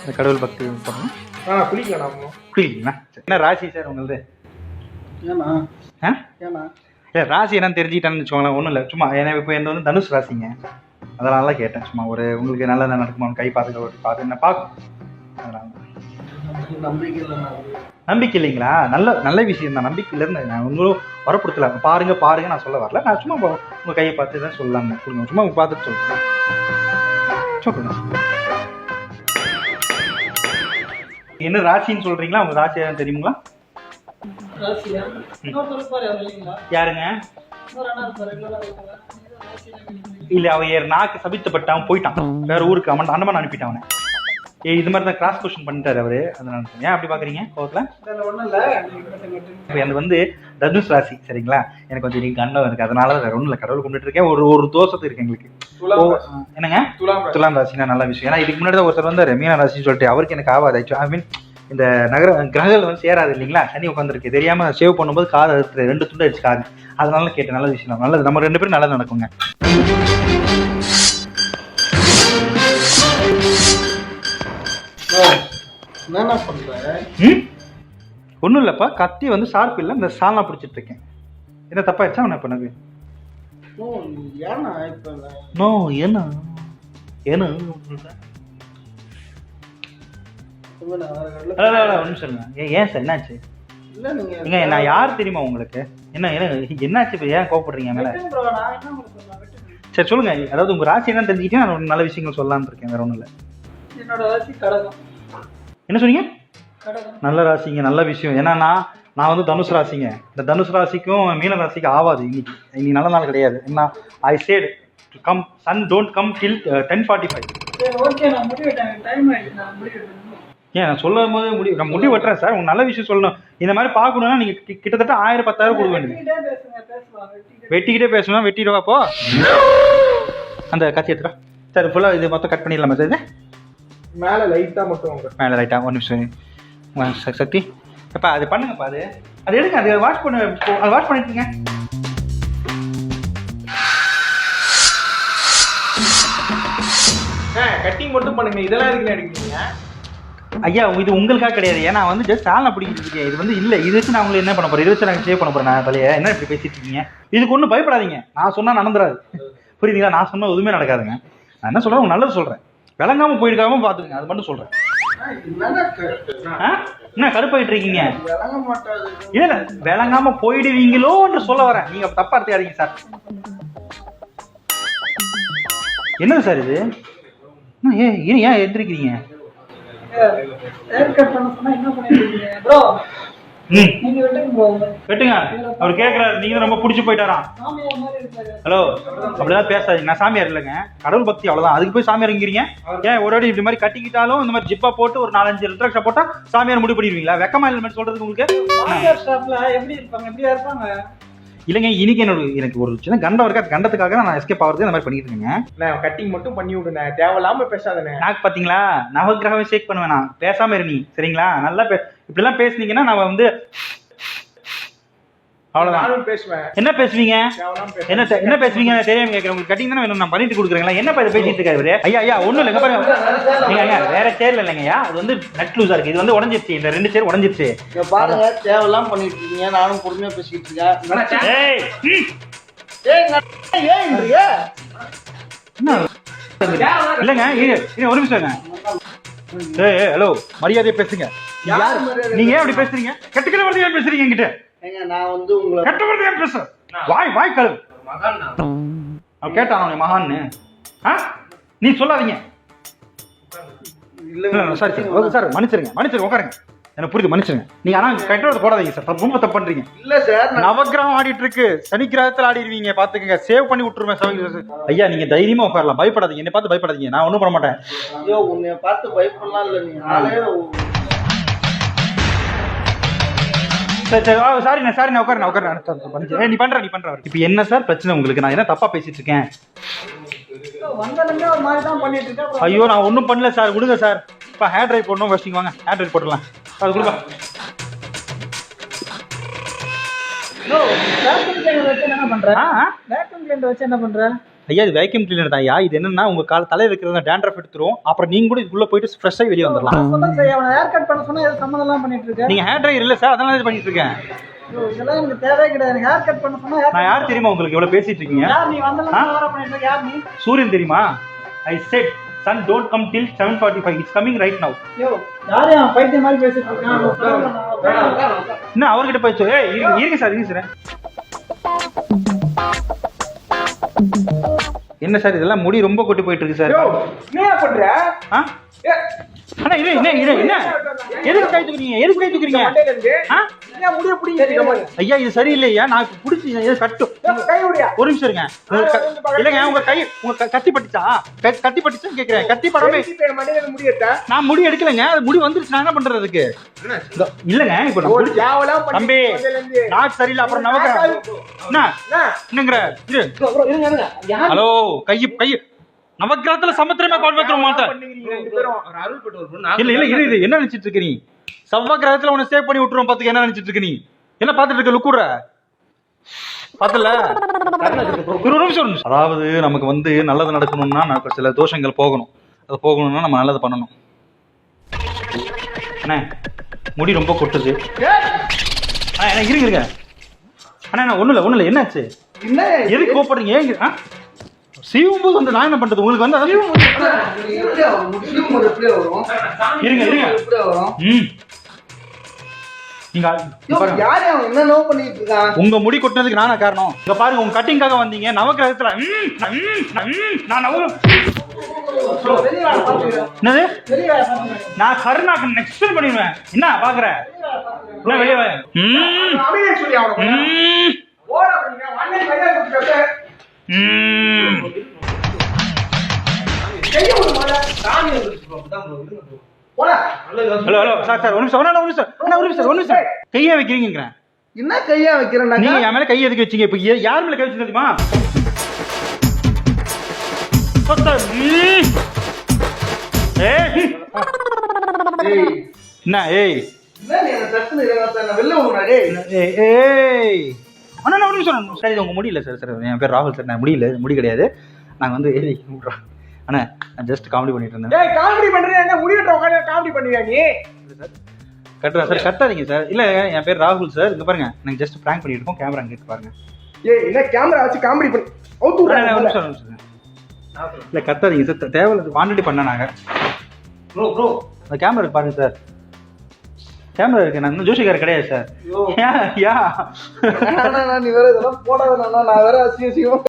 இந்த கடவுள் பக்தி பண்ணணும். குளிக்கலாம் என்ன ராசி சார் உங்களது? இல்லை ராசி என்னன்னு தெரிஞ்சுக்கிட்டான்னு வச்சுக்கோங்களேன். ஒன்றும் இல்லை, சும்மா ஏன்னா இப்போ எந்த வந்து தனுஷ் ராசிங்க, அதனால தான் கேட்டேன். சும்மா ஒரு உங்களுக்கு நல்லதாக நடக்குமா கை பார்த்து என்ன பார்க்கும், அதனால நம்பிக்கை இல்லைங்களா? நல்ல விஷயம் தான். நம்பிக்கையிலேருந்து நான் உங்களும் வரப்படுத்தல. பாருங்க நான் சொல்ல வரல. நான் சும்மா உங்கள் கையை பார்த்து தான் சொல்லலாம்னு கொடுங்க. சும்மா பார்த்துட்டு சொல்லுங்க. என்ன ராசின்னு சொல்றீங்களா? உங்க ராசி யாரும் தெரியுங்களா? யாருங்க? இல்ல அவன் நாக்கு சபித்தப்பட்டான், போயிட்டான் வேற ஊருக்கு. அண்டமான் அனுப்பிட்டான் அவனை. இது மாதிரி தான் கிராஸ் கொஸ்டின் பண்ணிட்டாரு அவரு. அதனால ஏன் அப்படி பாக்குறீங்க கோவத்துல? எனக்கு வந்து தனுஷ் ராசி சரிங்களா. எனக்கு கொஞ்சம் நீங்க கண்டம் இருக்கு, அதனால வேற ஒண்ணும் இல்லை. கடவுள் கும்பிட்டு இருக்கேன். ஒரு தோஷத்து இருக்கு எங்களுக்கு. என்னங்க துலாம் ராசினா நல்ல விஷயம். ஏன்னா இதுக்கு முன்னாடி தான் ஒருத்தர் வந்து மீன ராசின்னு சொல்லிட்டு அவருக்கு எனக்கு ஆகாது. ஐ மீன் இந்த கிரகங்கள் வந்து சேராது இல்லைங்களா. சனி உட்காந்துருக்கு தெரியாம சேவ் பண்ணும்போது காது அறுத்து 2 துண்டு அடிச்சு காது. அதனால கேட்டேன். நல்ல விஷயம், நல்லது. நம்ம 2 பேரும் நல்லது நடக்குங்க. ஒன்றும் இல்லைப்பா, கத்தி வந்து ஷார்ப் இல்லை, இந்த சாலா பிடிச்சிட்டு இருக்கேன். என்ன தப்பாயிடுச்சா அவனை இப்போ எனக்கு? நோ ஏன்னா ஒன்றும் சொல்லுங்க. ஏன் சார் என்னாச்சு? நீங்க நான் யார் தெரியுமா உங்களுக்கு? என்னாச்சு இப்போ? ஏன் கோவப்படுறீங்க மேல? சரி சொல்லுங்க. அதாவது உங்க ராசி என்னன்னு தெரிஞ்சுக்கிட்டே நான் நல்ல விஷயங்கள் சொல்லலான்னு இருக்கேன், வேற ஒன்றும் இல்லை. என்னோட ராசி கடகம். என்ன சொன்னீங்க? நல்ல ராசிங்க, நல்ல விஷயம். ஏன்னா நான் வந்து தனுஷ் ராசிங்க. இந்த தனுஷ் ராசிக்கும் மீன ராசிக்கும் ஆவாது. இன்னைக்கு நல்ல நாள் கிடையாது. என்ன I said come soon don't come till 10:45. Okay நான் முடிவிட்டேன், டைம் ஆயிடுச்சு, நான் முடிவிட்டேன். ஏன் நான் சொல்லும் போது நான் முடிவு வெட்டுறேன் சார். உங்க நல்ல விஷயம் சொல்லணும். இந்த மாதிரி பார்க்கணும்னா நீங்க கிட்டத்தட்ட 1000-10,000 கொடுக்க வேண்டியது. வெட்டிக்கிட்டே பேசணும். வெட்டிடுவாப்போ அந்த கத்தி எடுத்துறா சார். ஃபுல்லாக இது மொத்தம் கட் பண்ணிடலாமா சார்? இது மேலே லைட்டாக மட்டும் மேலே லைட்டாக. ஒரு நிமிஷம் சக்தி அப்பா அது பண்ணுங்கப்பா. அது எடுங்க. அது வாஷ் பண்ணிட்டுங்க. கட்டிங் மட்டும் பண்ணுங்க. இதெல்லாம் எதுக்கு எடுக்கிறீங்க ஐயா? இது உங்களுக்காக கிடையாது. ஏன்னா வந்து ஜஸ்ட் சாலனை பிடிக்கிட்டு இருக்கேன். இது வந்து இல்லை. இது வச்சு நான் உங்களுக்கு என்ன பண்ண போறேன்? இது வச்சு நாங்கள் சேவ் பண்ண போறேன். நான் தலையை என்ன இப்படி பேசிட்டு இருக்கீங்க? இதுக்கு ஒன்றும் பயப்படாதீங்க. நான் சொன்னா நடந்துடாது. புரியுதுங்களா? நான் சொன்னா எதுவுமே நடக்காதுங்க. நான் என்ன சொல்றேன், உங்க நல்லது சொல்றேன். விளங்காம போயிருக்காம பாத்துக்கங்க, அது மட்டும் சொல்றேன். என்ன கடுப்பாயிட்டு இருக்கீங்க? இல்ல விளங்காம போயிடுவீங்களோன்னு சொல்ல வரேன். நீங்க தப்பா எடுத்துக்காதீங்க சார். என்னது சார் இது? ஏன் எந்திரிக்கிறீங்க? வெட்டுங்க. அவர் கேட்கிறாரு, நீங்க ரொம்ப பிடிச்சி போயிட்டாராம். ஹலோ அப்படிதான் பேசாதீங்க. நான் சாமியார் இல்லைங்க, கடவுள் பக்தி அவ்வளவுதான். அதுக்கு போய் சாமியார் இங்கிறீங்க. ஏன் ஒரு வாட்டி இப்படி மாதிரி கட்டிக்கிட்டாலும் இந்த மாதிரி ஜிப்பா போட்டு ஒரு 4-5 லிட்டர் போட்டா சாமியார் முடிவு பண்ணிடுவீங்களா? வெக்கமா இல்லை சொல்றதுக்கு உங்களுக்கு? எப்படி இருப்பாங்க? இல்லைங்க, இன்னைக்கு எனக்கு ஒரு சின்ன கண்டம் இருக்கு. கண்டத்துக்காக நான் எஸ்கேப் ஆகிறது இந்த மாதிரி பண்ணிட்டு இருக்கேங்க. நான் கட்டிங் மட்டும் பண்ணி விடுனே, தேவையில்லாம பேசாதே. நாக்கு பாத்தீங்களா? நவகிரகமே ஷேக் பண்ணுவேன் நான். பேசாம இரு நீ சரிங்களா? நல்லா இப்படிலாம் பேசுனீங்கன்னா நான் வந்து அவ்வளவுதான் பேசுவேன். என்ன பேசுவீங்க? என்ன பேசுவீங்க தெரியாம கேட்கறேன். உங்களுக்கு கட்டிங் தானே நான் பண்ணிட்டு கொடுக்குறேங்களா? என்ன பேசிட்டு இருக்காரு? ஐயா ஒண்ணும் இல்லைங்க பாருங்க. நீங்க ஐயா வேற சேர்ல இல்லைங்கய்யா, அது வந்து நட் லூஸா இருக்கு. இது வந்து உடஞ்சிருச்சு. இந்த 2 சேர் உடஞ்சிருச்சு பாருங்க. தேவையெல்லாம் பண்ணிட்டு இருக்கீங்க, நானும் பொறுமையா பேசிக்கிட்டு இருக்கேன். இல்லைங்க ஒரு நிமிஷம். ஹலோ மரியாதையா பேசுங்க. நீங்க ஏன் அப்படி பேசுறீங்க? கெட்டுக்கிற வார்த்தையா பேசுறீங்க என்கிட்ட. நான் வந்து உங்களை கெட்ட வார்த்தையா பேச வாய் கழுவு. அவன் கேட்டான் மகான்னு. நீ சொல்லாதீங்க. சார் மன்னிச்சிருங்க உட்காருங்க. எனக்கு புரியுது, மன்னிச்சிருங்க. நீங்க ஆனா கெட்டதை போடாதீங்க சார். ரொம்ப தப்பு பண்றீங்க. இல்ல சார், நவகிரகம் ஆடிட்டு இருக்கு, சனி கிரகத்தில் ஆடிடுவீங்க. பாத்துக்கங்க, சேவ் பண்ணி விட்டுருவேன். ஐயா நீங்க தைரியமா உட்காரலாம், பயப்படாதீங்க. என்னை பார்த்து பயப்படாதீங்க, நான் ஒன்றும் பண்ண மாட்டேன். ஐயோ உன்னை பார்த்து பயப்படலாம் இல்ல நீ ஆளே. சாரி நான் உட்காரேன். நீ பண்ற இப்ப என்ன சார் பிரச்சனை உங்களுக்கு? நான் என்ன தப்பா பேசிட்டு இருக்கேன்? ஐயோ நான் ஒன்றும் பண்ணல சார், விடுங்க சார். இப்போ ஹேர் ட்ரை போடணும். ஃபர்ஸ்ட் வாங்க ஹேர் ட்ரை போட்டுடலாம். அது கொடுப்பா. ஐயா இது வேக்யூம் கிளீனர் தான் ஐயா. இது என்னன்னா உங்க தலையில இருக்கிறத டேண்ட்ரஃப் எடுத்துரும். அப்புறம் நீங்க கூட இதுக்குள்ள போயிட்டு ஃப்ரெஷ்ஷாக வெளியே வந்துடலாம். சொல்லுங்க சார், அவனை ஹேர் கட் பண்ண சொன்னா சம்மந்தம் எல்லாம் பண்ணிட்டு இருக்கேன். நீங்க ஹேர் ட்ரையர் இல்ல சார், அதனால இது பண்ணிட்டு இருக்கேன். இதெல்லாம் எனக்கு தேவையே கிடையாது. ஹேர் கட் பண்ண சொன்னா நான் யார் தெரியுமா உங்களுக்கு? இவ்வளவு பேசிட்டு இருக்கீங்க. யார் நீ வந்தலாம் ஓவரா பண்ணிட்டு இருக்க? யார் நீ? சூரியன் தெரியுமா? ஐ set sun don't come till 7:45. It's coming right now. யோ யாரே அவன் பைத்தியம் மாதிரி பேசிட்டு இருக்கான். என்ன அவர்கிட்ட போய் ஏய் இருங்க சார், இருங்க சார். என்ன சார் இதெல்லாம் முடி ரொம்ப கொட்டி போயிட்டு இருக்கு சார். யோ என்ன பண்ற? ஆ அண்ணா இரு என்ன எதுக்கு கை தூக்குறீங்க? எதுக்கு கை தூக்குறீங்க? ஆ என்ன முடிய புடிங்க. ஐயா இது சரியில்லையா? நான் புடிச்சு இது கட்டு. கை விடுயா. ஒரு நிமிஷம் இருங்க. இல்லங்க உங்க கை கத்தி பட்டுச்சா? கத்தி பட்டுச்சான்னு கேக்குறேன். கத்தி படாம மண்டையில முடியட்ட. நான் முடி எடுக்கலங்க. அது முடி வந்துருச்சு. நான் என்ன பண்றது அதுக்கு? இல்லங்க இப்போ நான் ஒரு ஜாவலாம் பண்ணி தம்பி நாட் சரியில்லை. அப்புறம் நவக்கறேன். என்னங்கற இரு. ஹலோ கை நவக்கிரகத்துல சமுத்திரமே பாடுபத்துறோம் மாத்த. இல்ல இது என்ன நினைச்சிட்டு இருக்க நீ? செவ்வாய் கிரகத்துல உன்னை சேவ் பண்ணி விட்டுருவோம். பாத்துக்க என்ன நினைச்சிட்டு இருக்க நீ? என்ன பாத்துட்டு இருக்க? லுக்குற பாத்துல ஒரு நிமிஷம். அதாவது நமக்கு வந்து நல்லது நடக்கணும்னா நமக்கு சில தோஷங்கள் போகணும். அது போகணும்னா நம்ம நல்லது பண்ணணும். அண்ணா முடி ரொம்ப கொட்டுது. அண்ணா இருங்க அண்ணா ஒண்ணும் இல்ல என்னாச்சு? என்ன எதுக்கு கோபப்படுறீங்க? ஏங்க சீவும்போது வந்து நான் என்ன பண்றது? உங்களுக்கு வந்து இருங்க உங்க முடி கொட்டினதுக்கு நானா காரணம்? இங்க பாருங்க உங்க கட்டிங்காக வந்தீங்க நவக்கிரகத்துல. என்னது? நான் கருணாக்கு நெக்ஸ்ட் பண்ணிடுவேன். என்ன பாக்குற? என்ன வெளியே ஹலோ சார் ஒரு நிமிஷம் கையா வைக்கிறீங்க. என்ன கையா வைக்கிறேன்? நீங்க என் மேல கை எதுக்கு வச்சீங்க? இப்ப யார் மேல கை வச்சு தெரியுமா? என்ன ஏய் அண்ணா ஒரு நிமிஷம். சரி உங்க முடியல சார். என் பேர் ராகுல் சார். நான் முடியல, முடி கிடையாது. நாங்கள் வந்து அண்ணா நான் ஜஸ்ட் காமெடி பண்ணிட்டு இருந்தேன். ஏய் காமெடி பண்றீங்க? என்ன முடியட்ட உட்கார்ந்து காமெடி பண்ணுவீங்க நீ? கட்டுறா சார். கட்டாதீங்க சார். இல்ல என் பேர் ராகுல் சார். இங்க பாருங்க நாங்க ஜஸ்ட் பிராங்க் பண்ணிட்டு இருக்கோம். கேமரா அங்க இருக்கு பாருங்க. ஏய் என்ன கேமரா வச்சு காமெடி பண்ணி அவுத்து விடுறீங்க? இல்ல கட்டாதீங்க சார். தேவையில்ல வாண்டடி பண்ண நாங்க. ப்ரோ அந்த கேமரா பாருங்க சார். கேமரா இருக்கு. நான் ஜோஷிகார் கிடையாது சார். யா நீ வேற இதெல்லாம் போடாத. நான் வேற அசிங்கம்